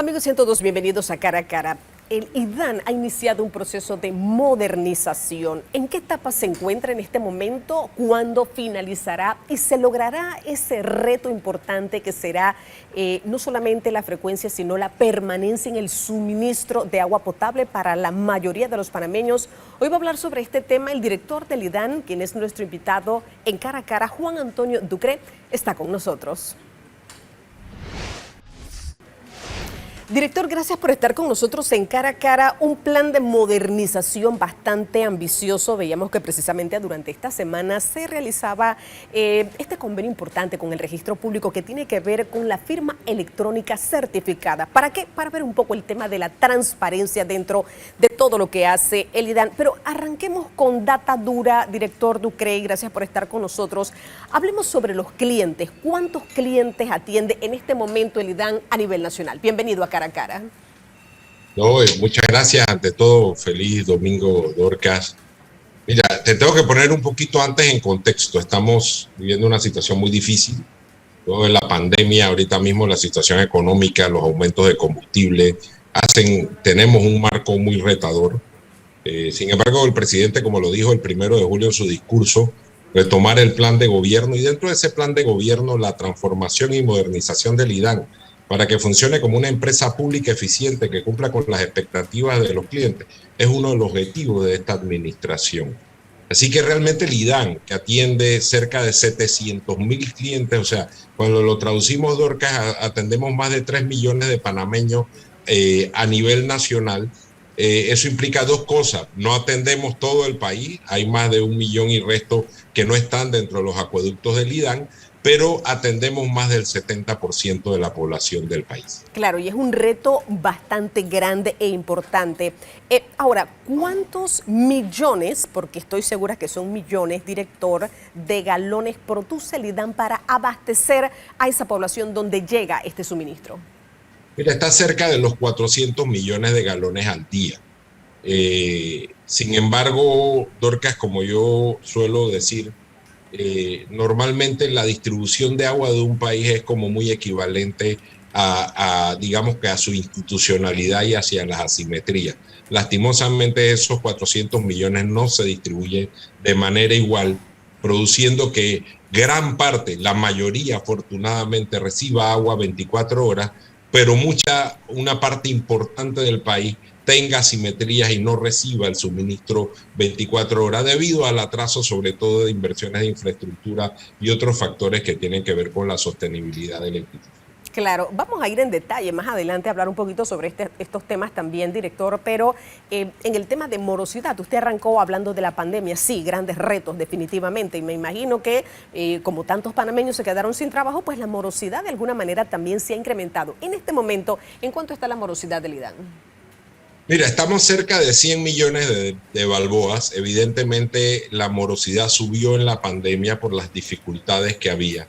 Amigos 102, bienvenidos a Cara a Cara. El IDAN ha iniciado un proceso de modernización. ¿En qué etapa se encuentra en este momento? ¿Cuándo finalizará? ¿Y se logrará ese reto importante que será no solamente la frecuencia, sino la permanencia en el suministro de agua potable para la mayoría de los panameños? Hoy va a hablar sobre este tema el director del IDAN, quien es nuestro invitado en Cara a Cara, Juan Antonio Ducre, está con nosotros. Director, gracias por estar con nosotros en Cara a Cara. Un plan de modernización bastante ambicioso. Veíamos que precisamente durante esta semana se realizaba este convenio importante con el registro público que tiene que ver con la firma electrónica certificada. ¿Para qué? Para ver un poco el tema de la transparencia dentro de todo lo que hace el IDAN. Pero arranquemos con data dura, director Ducre, gracias por estar con nosotros. Hablemos sobre los clientes. ¿Cuántos clientes atiende en este momento el IDAN a nivel nacional? Bienvenido a Cara a Cara. No, muchas gracias. Ante todo, feliz domingo, Dorcas. Mira, te tengo que poner un poquito antes en contexto. Estamos viviendo una situación muy difícil. Luego de la pandemia, ahorita mismo la situación económica, los aumentos de combustible, tenemos un marco muy retador. Sin embargo, el presidente, como lo dijo el 1 de julio en su discurso, retomar el plan de gobierno y dentro de ese plan de gobierno la transformación y modernización del IDAN para que funcione como una empresa pública eficiente que cumpla con las expectativas de los clientes, es uno de los objetivos de esta administración. Así que realmente el IDAN, que atiende cerca de 700,000 clientes, o sea, cuando lo traducimos, Dorcas, atendemos más de 3 millones de panameños a nivel nacional. Eso implica dos cosas: no atendemos todo el país, hay más de 1 millón y resto que no están dentro de los acueductos del IDAN, pero atendemos más del 70% de la población del país. Claro, y es un reto bastante grande e importante. Ahora, ¿cuántos millones, porque estoy segura que son millones, director, de galones produce el IDAN para abastecer a esa población donde llega este suministro? Mira, está cerca de los 400 millones de galones al día. Sin embargo, Dorcas, como yo suelo decir, normalmente la distribución de agua de un país es como muy equivalente digamos que a su institucionalidad y hacia las asimetrías. Lastimosamente esos 400 millones no se distribuyen de manera igual, produciendo que gran parte, la mayoría afortunadamente, reciba agua 24 horas, pero una parte importante del país tenga asimetrías y no reciba el suministro 24 horas debido al atraso, sobre todo de inversiones de infraestructura y otros factores que tienen que ver con la sostenibilidad de la institución. Claro, vamos a ir en detalle más adelante a hablar un poquito sobre estos temas también, director, pero en el tema de morosidad, usted arrancó hablando de la pandemia, sí, grandes retos definitivamente, y me imagino que como tantos panameños se quedaron sin trabajo, pues la morosidad de alguna manera también se ha incrementado. En este momento, ¿en cuánto está la morosidad del IDAN? Mira, estamos cerca de 100 millones de balboas. Evidentemente la morosidad subió en la pandemia por las dificultades que había.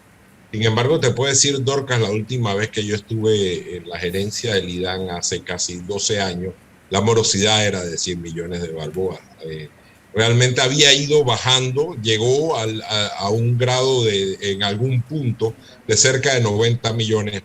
Sin embargo, te puedo decir, Dorcas, la última vez que yo estuve en la gerencia del IDAN hace casi 12 años, la morosidad era de 100 millones de balboas. Realmente había ido bajando, llegó a un grado en algún punto de cerca de 90 millones.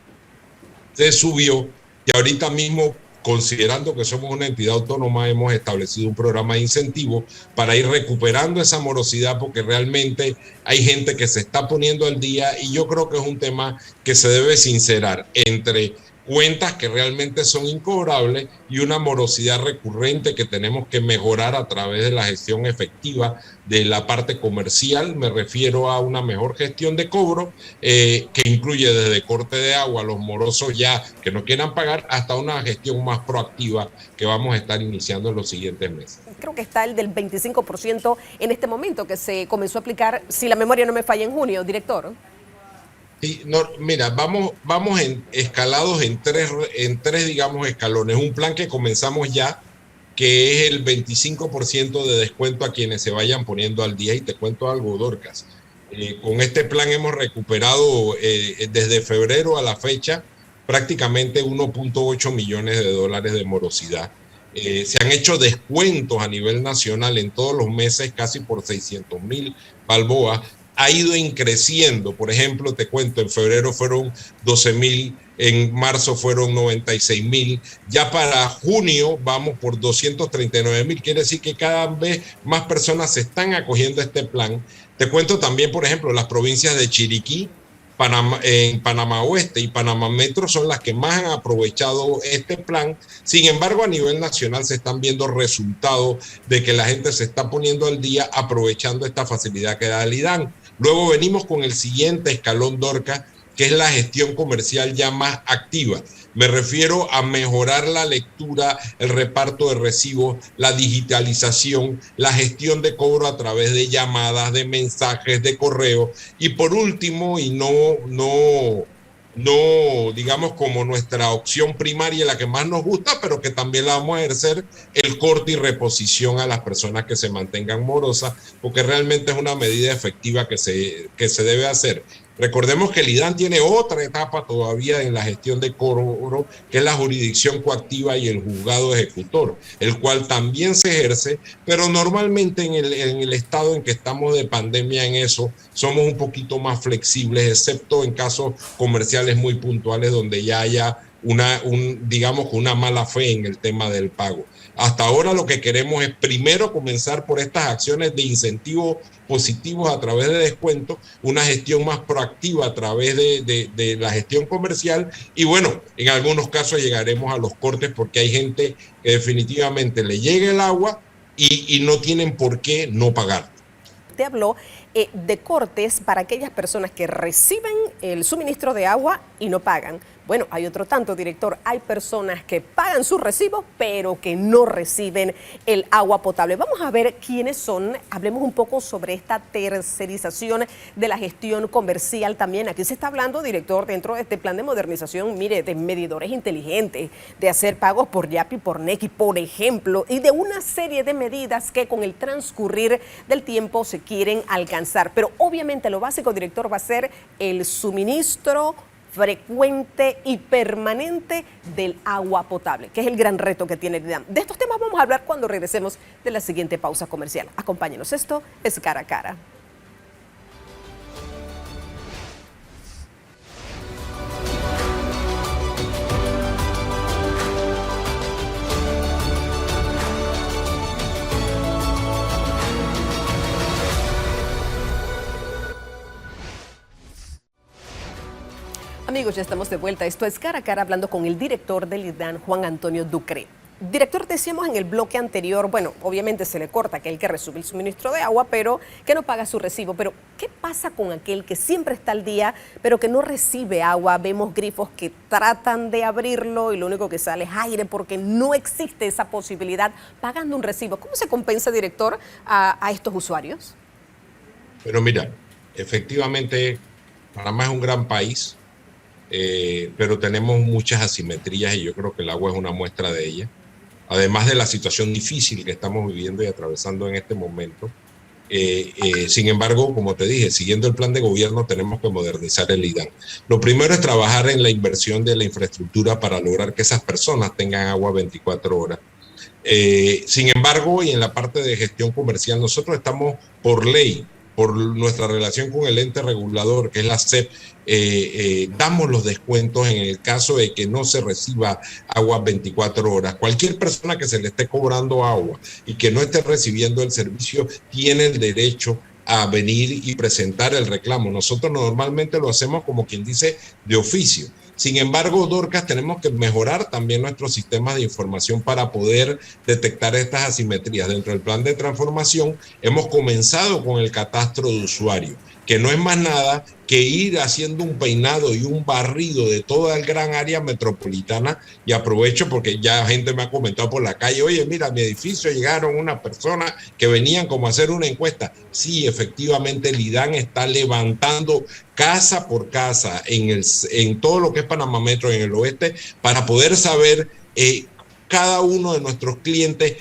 Se subió y ahorita mismo, considerando que somos una entidad autónoma, hemos establecido un programa de incentivo para ir recuperando esa morosidad, porque realmente hay gente que se está poniendo al día y yo creo que es un tema que se debe sincerar entre cuentas que realmente son incobrables y una morosidad recurrente que tenemos que mejorar a través de la gestión efectiva de la parte comercial. Me refiero a una mejor gestión de cobro que incluye desde corte de agua a los morosos ya que no quieran pagar hasta una gestión más proactiva que vamos a estar iniciando en los siguientes meses. Creo que está el del 25% en este momento que se comenzó a aplicar, si la memoria no me falla, en junio, director. Sí, no, mira, vamos escalados en tres, digamos, escalones. Un plan que comenzamos ya, que es el 25% de descuento a quienes se vayan poniendo al día. Y te cuento algo, Dorcas. Con este plan hemos recuperado desde febrero a la fecha prácticamente 1.8 millones de dólares de morosidad. Se han hecho descuentos a nivel nacional en todos los meses, casi por 600,000 balboas. Ha ido increciendo. Por ejemplo, te cuento, en febrero fueron 12,000 en marzo fueron 96,000, ya para junio vamos por 239,000, quiere decir que cada vez más personas se están acogiendo a este plan. Te cuento también, por ejemplo, las provincias de Chiriquí, en Panamá Oeste y Panamá Metro son las que más han aprovechado este plan. Sin embargo, a nivel nacional se están viendo resultados de que la gente se está poniendo al día aprovechando esta facilidad que da el IDAN. Luego venimos con el siguiente escalón, Dorca, que es la gestión comercial ya más activa. Me refiero a mejorar la lectura, el reparto de recibos, la digitalización, la gestión de cobro a través de llamadas, de mensajes, de correo. Y por último, y no digamos como nuestra opción primaria, la que más nos gusta, pero que también la vamos a ejercer, el corte y reposición a las personas que se mantengan morosas, porque realmente es una medida efectiva que se debe hacer. Recordemos que el IDAN tiene otra etapa todavía en la gestión de cobro, que es la jurisdicción coactiva y el juzgado ejecutor, el cual también se ejerce, pero normalmente en el estado en que estamos de pandemia en eso, somos un poquito más flexibles, excepto en casos comerciales muy puntuales donde ya haya digamos, una mala fe en el tema del pago. Hasta ahora lo que queremos es primero comenzar por estas acciones de incentivos positivos a través de descuentos, una gestión más proactiva a través de la gestión comercial y bueno, en algunos casos llegaremos a los cortes porque hay gente que definitivamente le llega el agua y no tienen por qué no pagar. Te habló de cortes para aquellas personas que reciben el suministro de agua y no pagan. Bueno, hay otro tanto, director. Hay personas que pagan sus recibos, pero que no reciben el agua potable. Vamos a ver quiénes son. Hablemos un poco sobre esta tercerización de la gestión comercial también. Aquí se está hablando, director, dentro de este plan de modernización, mire, de medidores inteligentes, de hacer pagos por Yapi, por Nequi, por ejemplo, y de una serie de medidas que con el transcurrir del tiempo se quieren alcanzar. Pero obviamente lo básico, director, va a ser el suministro frecuente y permanente del agua potable, que es el gran reto que tiene el IDAN. De estos temas vamos a hablar cuando regresemos de la siguiente pausa comercial. Acompáñenos, esto es Cara a Cara. Amigos, ya estamos de vuelta. Esto es Cara a Cara, hablando con el director del IDAN, Juan Antonio Ducre. Director, decíamos en el bloque anterior, bueno, obviamente se le corta a aquel que recibe el suministro de agua, pero que no paga su recibo. Pero, ¿qué pasa con aquel que siempre está al día, pero que no recibe agua? Vemos grifos que tratan de abrirlo y lo único que sale es aire porque no existe esa posibilidad pagando un recibo. ¿Cómo se compensa, director, a estos usuarios? Pero mira, efectivamente, Panamá es un gran país. Pero tenemos muchas asimetrías y yo creo que el agua es una muestra de ellas. Además de la situación difícil que estamos viviendo y atravesando en este momento. Sin embargo, como te dije, siguiendo el plan de gobierno tenemos que modernizar el IDAN. Lo primero es trabajar en la inversión de la infraestructura para lograr que esas personas tengan agua 24 horas. Sin embargo, y en la parte de gestión comercial, nosotros estamos por ley, por nuestra relación con el ente regulador, que es la SEP, damos los descuentos en el caso de que no se reciba agua 24 horas. Cualquier persona que se le esté cobrando agua y que no esté recibiendo el servicio tiene el derecho a venir y presentar el reclamo. Nosotros normalmente lo hacemos como quien dice de oficio. Sin embargo, Dorcas, tenemos que mejorar también nuestros sistemas de información para poder detectar estas asimetrías. Dentro del plan de transformación hemos comenzado con el catastro de usuario, que no es más nada que ir haciendo un peinado y un barrido de toda el gran área metropolitana. Y aprovecho porque ya gente me ha comentado por la calle, oye, mira, a mi edificio llegaron unas personas que venían como a hacer una encuesta. Sí, efectivamente el IDAN está levantando casa por casa en todo lo que es Panamá Metro, en el oeste, para poder saber cada uno de nuestros clientes,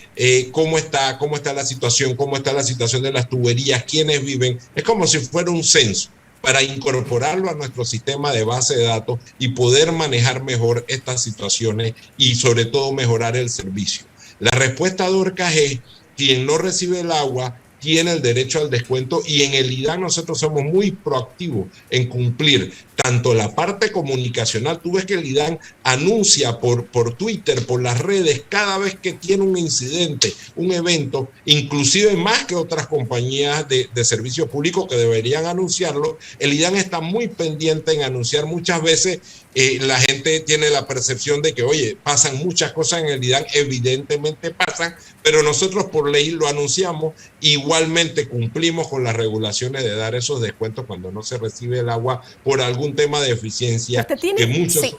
cómo está la situación de las tuberías, quiénes viven. Es como si fuera un censo para incorporarlo a nuestro sistema de base de datos y poder manejar mejor estas situaciones y sobre todo mejorar el servicio. La respuesta, Dorcas, es quien no recibe el agua tiene el derecho al descuento, y en el IDAN nosotros somos muy proactivos en cumplir tanto la parte comunicacional. Tú ves que el IDAN anuncia por Twitter, por las redes, cada vez que tiene un incidente, un evento, inclusive más que otras compañías de servicios públicos que deberían anunciarlo. El IDAN está muy pendiente en anunciar. Muchas veces la gente tiene la percepción de que, oye, pasan muchas cosas en el IDAN, evidentemente pasan, pero nosotros por ley lo anunciamos. Igualmente cumplimos con las regulaciones de dar esos descuentos cuando no se recibe el agua por algún tema de eficiencia. ¿Usted tiene, que muchos sí,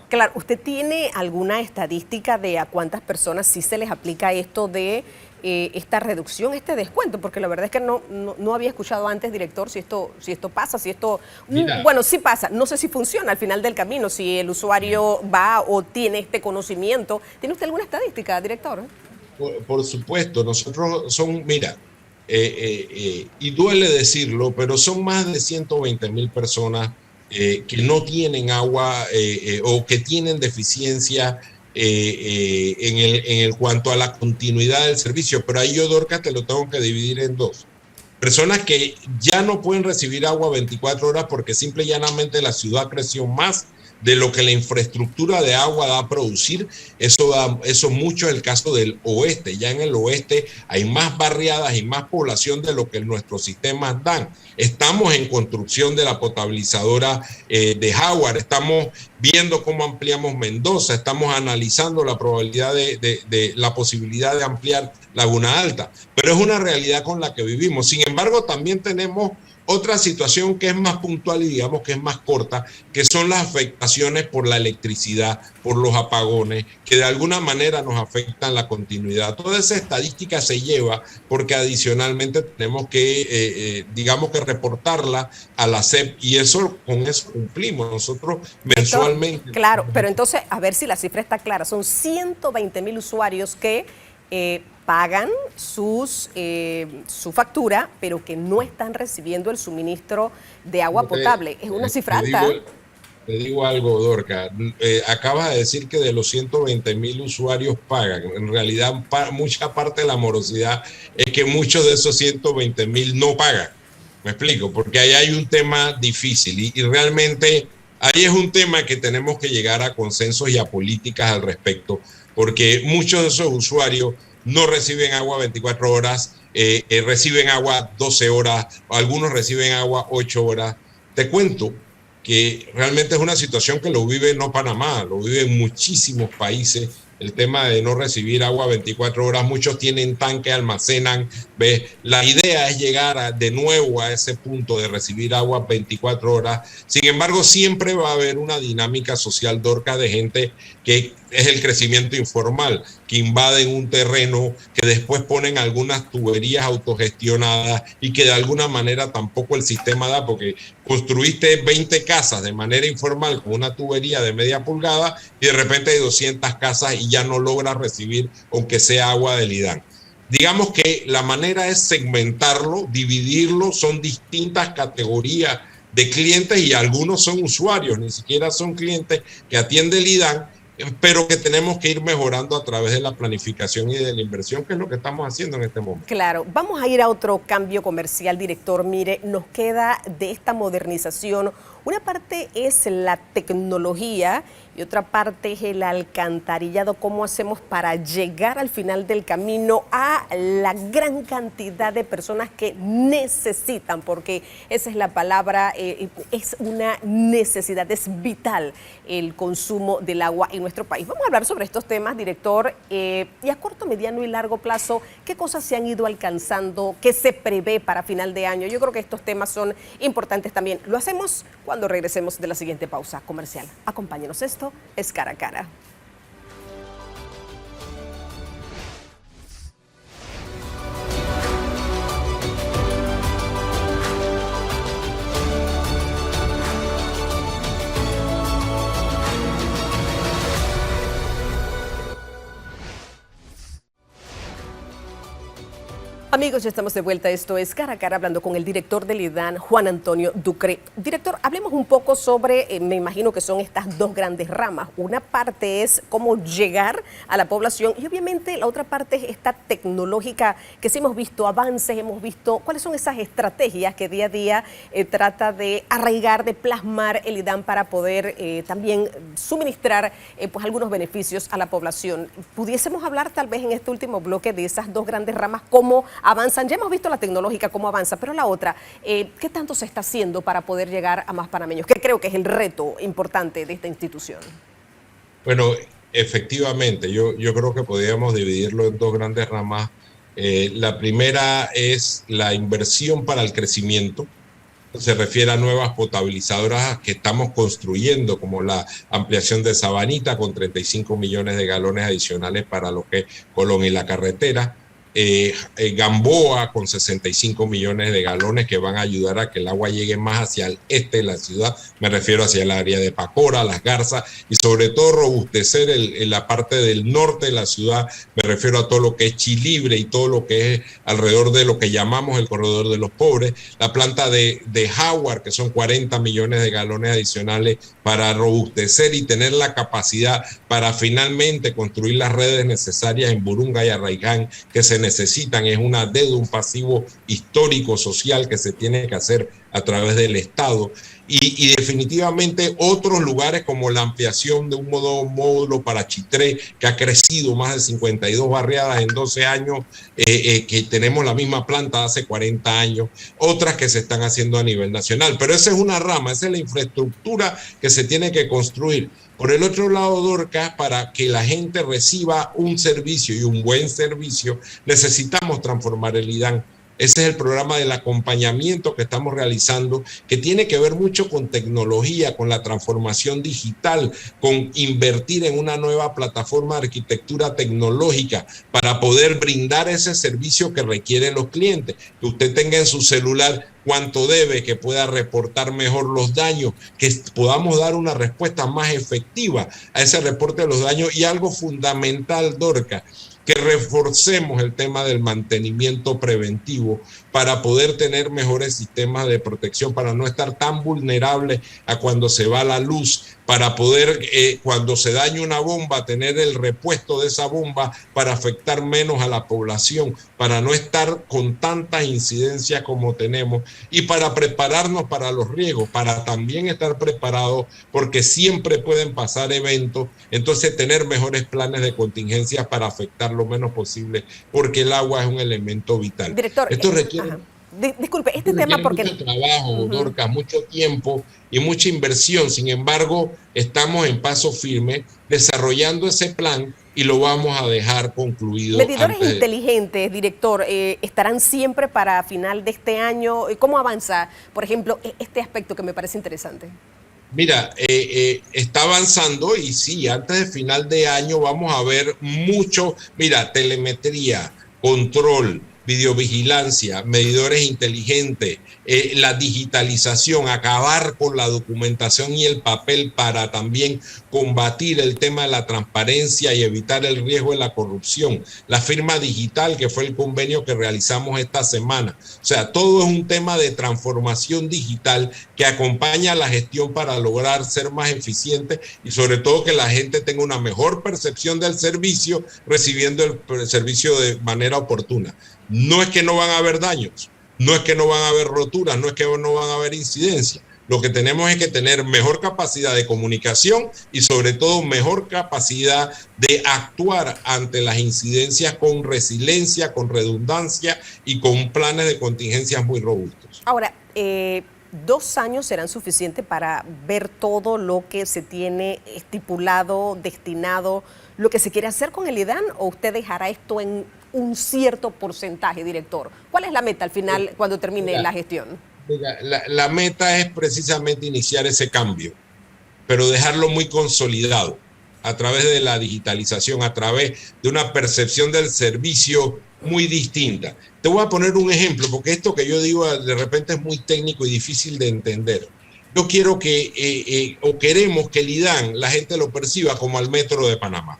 claro, ¿usted tiene alguna estadística de a cuántas personas sí se les aplica esto de esta reducción, este descuento? Porque la verdad es que no había escuchado antes, director, si esto pasa, si esto... Mira, bueno, sí pasa, no sé si funciona al final del camino, si el usuario va o tiene este conocimiento. ¿Tiene usted alguna estadística, director? por supuesto, nosotros mira, y duele decirlo, pero son más de 120,000 personas que no tienen agua o que tienen deficiencia en cuanto a la continuidad del servicio. Pero ahí yo, Dorcas, te lo tengo que dividir en dos. Personas que ya no pueden recibir agua 24 horas porque simple y llanamente la ciudad creció más de lo que la infraestructura de agua da a producir. Eso mucho es el caso del oeste. Ya en el oeste hay más barriadas y más población de lo que nuestros sistemas dan. Estamos en construcción de la potabilizadora de Jaguar, estamos viendo cómo ampliamos Mendoza, estamos analizando la probabilidad de la posibilidad de ampliar Laguna Alta, pero es una realidad con la que vivimos. Sin embargo, también tenemos otra situación que es más puntual y digamos que es más corta, que son las afectaciones por la electricidad, por los apagones, que de alguna manera nos afectan la continuidad. Toda esa estadística se lleva porque adicionalmente tenemos que, digamos que reportarla a la SEP, y con eso cumplimos nosotros mensualmente. Claro, pero entonces, a ver si la cifra está clara, son 120,000 usuarios que pagan su factura, pero que no están recibiendo el suministro de agua potable. Es una cifra alta. Te digo algo, Dorca. Acabas de decir que de los 120,000 usuarios pagan. En realidad, mucha parte de la morosidad es que muchos de esos 120,000 no pagan. Me explico, porque ahí hay un tema difícil y realmente ahí es un tema que tenemos que llegar a consensos y a políticas al respecto, porque muchos de esos usuarios no reciben agua 24 horas, reciben agua 12 horas, algunos reciben agua 8 horas. Te cuento que realmente es una situación que lo vive no Panamá, lo viven muchísimos países, el tema de no recibir agua 24 horas, muchos tienen tanque, almacenan, ¿ves? La idea es llegar de nuevo a ese punto de recibir agua 24 horas, sin embargo siempre va a haber una dinámica social, Dorca, de gente que es el crecimiento informal, que invaden un terreno, que después ponen algunas tuberías autogestionadas y que de alguna manera tampoco el sistema da, porque construiste 20 casas de manera informal con una tubería de media pulgada y de repente hay 200 casas y ya no logras recibir aunque sea agua del IDAN. Digamos que la manera es segmentarlo, dividirlo, son distintas categorías de clientes y algunos son usuarios, ni siquiera son clientes que atiende el IDAN, pero que tenemos que ir mejorando a través de la planificación y de la inversión, que es lo que estamos haciendo en este momento. Claro, vamos a ir a otro cambio comercial, director. Mire, nos queda de esta modernización, una parte es la tecnología y otra parte es el alcantarillado. ¿Cómo hacemos para llegar al final del camino a la gran cantidad de personas que necesitan? Porque esa es la palabra, es una necesidad, es vital el consumo del agua en nuestro país. Vamos a hablar sobre estos temas, director, y a corto, mediano y largo plazo, ¿qué cosas se han ido alcanzando? ¿Qué se prevé para final de año? Yo creo que estos temas son importantes también. Lo hacemos cuando regresemos de la siguiente pausa comercial. Acompáñenos, esto es Cara a Cara. Amigos, ya estamos de vuelta. Esto es Cara a Cara, hablando con el director del IDAN, Juan Antonio Ducre. Director, hablemos un poco sobre, me imagino que son estas dos grandes ramas. Una parte es cómo llegar a la población y obviamente la otra parte es esta tecnológica que sí hemos visto avances, hemos visto cuáles son esas estrategias que día a día trata de arraigar, de plasmar el IDAN para poder también suministrar pues algunos beneficios a la población. Pudiésemos hablar tal vez en este último bloque de esas dos grandes ramas, cómo avanzan. Ya hemos visto la tecnológica, cómo avanza, pero la otra, ¿qué tanto se está haciendo para poder llegar a más panameños? Que creo que es el reto importante de esta institución. Bueno, efectivamente, yo creo que podríamos dividirlo en dos grandes ramas. La primera es la inversión para el crecimiento. Se refiere a nuevas potabilizadoras que estamos construyendo, como la ampliación de Sabanita con 35 millones de galones adicionales para lo que es Colón y la carretera. Gamboa con 65 millones de galones que van a ayudar a que el agua llegue más hacia el este de la ciudad, me refiero hacia el área de Pacora, Las Garzas, y sobre todo robustecer la parte del norte de la ciudad, me refiero a todo lo que es Chilibre y todo lo que es alrededor de lo que llamamos el corredor de los pobres, la planta de Jaguar, que son 40 millones de galones adicionales para robustecer y tener la capacidad para finalmente construir las redes necesarias en Burunga y Arraiján que se necesitan. Es una deuda, un pasivo histórico, social que se tiene que hacer a través del Estado. Y definitivamente otros lugares como la ampliación de un módulo para Chitré, que ha crecido más de 52 barriadas en 12 años, que tenemos la misma planta hace 40 años, otras que se están haciendo a nivel nacional. Pero esa es una rama, esa es la infraestructura que se tiene que construir. Por el otro lado, Dorcas, para que la gente reciba un servicio y un buen servicio, necesitamos transformar el IDAN. Ese es el programa del acompañamiento que estamos realizando, que tiene que ver mucho con tecnología, con la transformación digital, con invertir en una nueva plataforma de arquitectura tecnológica para poder brindar ese servicio que requieren los clientes. Que usted tenga en su celular cuánto debe, que pueda reportar mejor los daños, que podamos dar una respuesta más efectiva a ese reporte de los daños. Y algo fundamental, Dorcas, que reforcemos el tema del mantenimiento preventivo para poder tener mejores sistemas de protección, para no estar tan vulnerables a cuando se va la luz, para poder, cuando se daña una bomba, tener el repuesto de esa bomba para afectar menos a la población, para no estar con tantas incidencias como tenemos y para prepararnos para los riesgos, para también estar preparados porque siempre pueden pasar eventos, entonces tener mejores planes de contingencia para afectar lo menos posible, porque el agua es un elemento vital. Director, esto requiere, disculpe, este tema porque mucho trabajo, Dorcas, mucho tiempo y mucha inversión. Sin embargo, estamos en paso firme desarrollando ese plan y lo vamos a dejar concluido. Medidores inteligentes, director, ¿estarán siempre para final de este año? ¿Cómo avanza, por ejemplo, este aspecto que me parece interesante? Mira, está avanzando y sí, antes de final de año vamos a ver mucho, mira, telemetría, control, videovigilancia, medidores inteligentes, la digitalización, acabar con la documentación y el papel para también combatir el tema de la transparencia y evitar el riesgo de la corrupción. La firma digital, que fue el convenio que realizamos esta semana. O sea, todo es un tema de transformación digital que acompaña a la gestión para lograr ser más eficiente y sobre todo que la gente tenga una mejor percepción del servicio, recibiendo el servicio de manera oportuna. No es que no van a haber daños, no es que no van a haber roturas, no es que no van a haber incidencias. Lo que tenemos es que tener mejor capacidad de comunicación y sobre todo mejor capacidad de actuar ante las incidencias con resiliencia, con redundancia y con planes de contingencias muy robustos. Ahora, 2 años serán suficientes para ver todo lo que se tiene estipulado, destinado, lo que se quiere hacer con el IDAN, o usted dejará esto en un cierto porcentaje, director. ¿Cuál es la meta al final cuando termine la gestión? La meta es precisamente iniciar ese cambio, pero dejarlo muy consolidado a través de la digitalización, a través de una percepción del servicio muy distinta. Te voy a poner un ejemplo, porque esto que yo digo de repente es muy técnico y difícil de entender. Yo quiero que, o queremos que el IDAN, la gente lo perciba como al Metro de Panamá.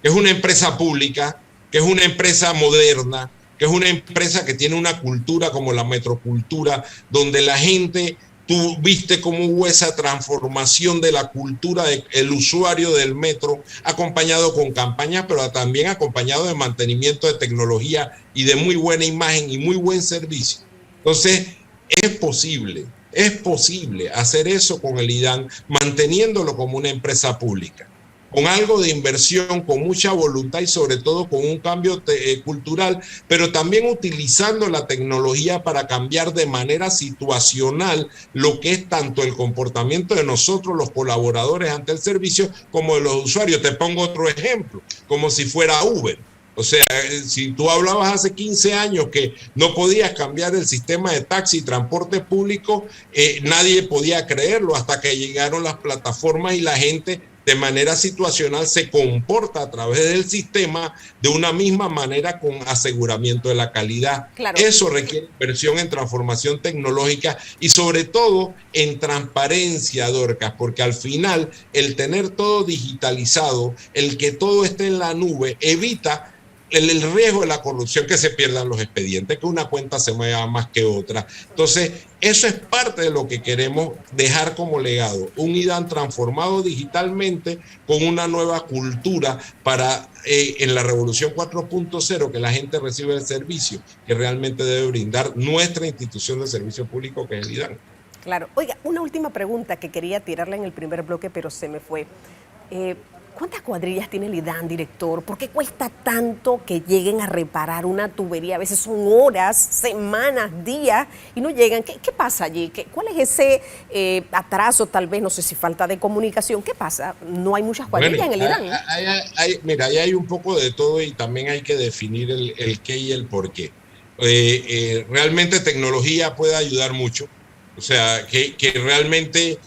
Es una empresa pública, que es una empresa moderna, que es una empresa que tiene una cultura como la metrocultura, donde la gente, tú viste cómo hubo esa transformación de la cultura del usuario del metro, acompañado con campañas, pero también acompañado de mantenimiento de tecnología y de muy buena imagen y muy buen servicio. Entonces, es posible hacer eso con el IDAN, manteniéndolo como una empresa pública, con algo de inversión, con mucha voluntad y sobre todo con un cambio cultural, pero también utilizando la tecnología para cambiar de manera situacional lo que es tanto el comportamiento de nosotros, los colaboradores ante el servicio, como de los usuarios. Te pongo otro ejemplo, como si fuera Uber. O sea, si tú hablabas hace 15 años que no podías cambiar el sistema de taxi y transporte público, nadie podía creerlo hasta que llegaron las plataformas y la gente de manera situacional se comporta a través del sistema de una misma manera con aseguramiento de la calidad. Claro. Eso requiere inversión en transformación tecnológica y sobre todo en transparencia, Dorcas, porque al final el tener todo digitalizado, el que todo esté en la nube, evita el riesgo de la corrupción, que se pierdan los expedientes, que una cuenta se mueva más que otra. Entonces, eso es parte de lo que queremos dejar como legado, un IDAN transformado digitalmente con una nueva cultura para en la revolución 4.0 que la gente recibe el servicio que realmente debe brindar nuestra institución de servicio público, que es el IDAN. Claro. Oiga, una última pregunta que quería tirarla en el primer bloque, pero se me fue. ¿Cuántas cuadrillas tiene el IDAN, director? ¿Por qué cuesta tanto que lleguen a reparar una tubería? A veces son horas, semanas, días y no llegan. ¿Qué pasa allí? ¿Cuál es ese atraso, tal vez? No sé si falta de comunicación. ¿Qué pasa? ¿No hay muchas cuadrillas en el IDAN? Mira, ahí hay un poco de todo y también hay que definir el qué y el por qué. Realmente tecnología puede ayudar mucho. O sea, que realmente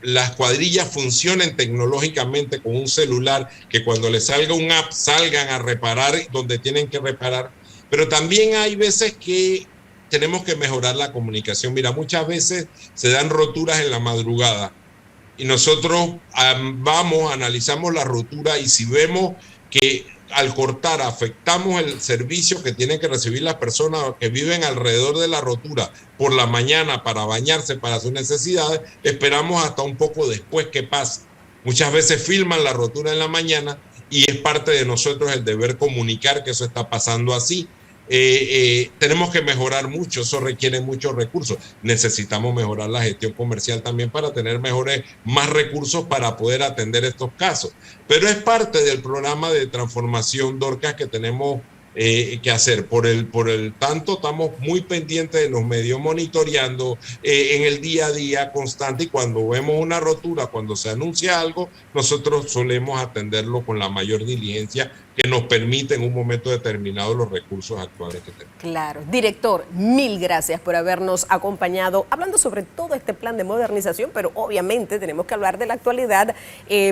las cuadrillas funcionen tecnológicamente con un celular, que cuando les salga un app salgan a reparar donde tienen que reparar, pero también hay veces que tenemos que mejorar la comunicación. Mira, muchas veces se dan roturas en la madrugada y nosotros analizamos la rotura y si vemos que al cortar afectamos el servicio que tienen que recibir las personas que viven alrededor de la rotura por la mañana para bañarse, para sus necesidades, esperamos hasta un poco después que pase. Muchas veces filman la rotura en la mañana y es parte de nosotros el deber comunicar que eso está pasando así. Tenemos que mejorar mucho, eso requiere muchos recursos. Necesitamos mejorar la gestión comercial también para tener más recursos para poder atender estos casos. Pero es parte del programa de transformación, Dorcas, que tenemos que hacer. Por el tanto, estamos muy pendientes de los medios, monitoreando en el día a día constante, y cuando vemos una rotura, cuando se anuncia algo, nosotros solemos atenderlo con la mayor diligencia que nos permite en un momento determinado los recursos actuales que tenemos. Claro. Director, mil gracias por habernos acompañado hablando sobre todo este plan de modernización, pero obviamente tenemos que hablar de la actualidad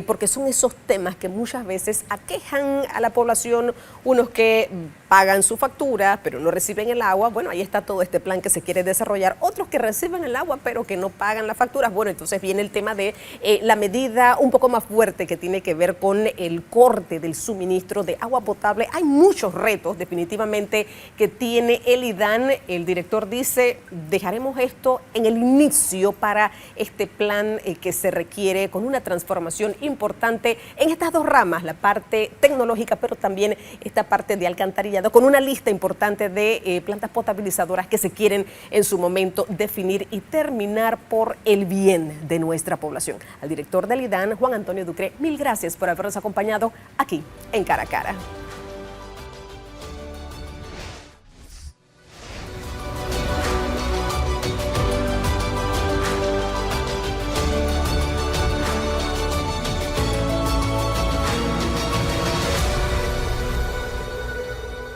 porque son esos temas que muchas veces aquejan a la población, unos que pagan su factura pero no reciben el agua. Bueno, ahí está todo este plan que se quiere desarrollar. Otros que reciben el agua pero que no pagan las facturas. Bueno, entonces viene el tema de la medida un poco más fuerte que tiene que ver con el corte del suministro de agua potable. Hay muchos retos definitivamente que tiene el IDAN. El director dice, dejaremos esto en el inicio para este plan que se requiere con una transformación importante en estas dos ramas, la parte tecnológica, pero también esta parte de alcantarillado, con una lista importante de plantas potabilizadoras que se quieren en su momento definir y terminar por el bien de nuestra población. Al director del IDAN, Juan Antonio Ducre, mil gracias por habernos acompañado aquí en Cara a Cara.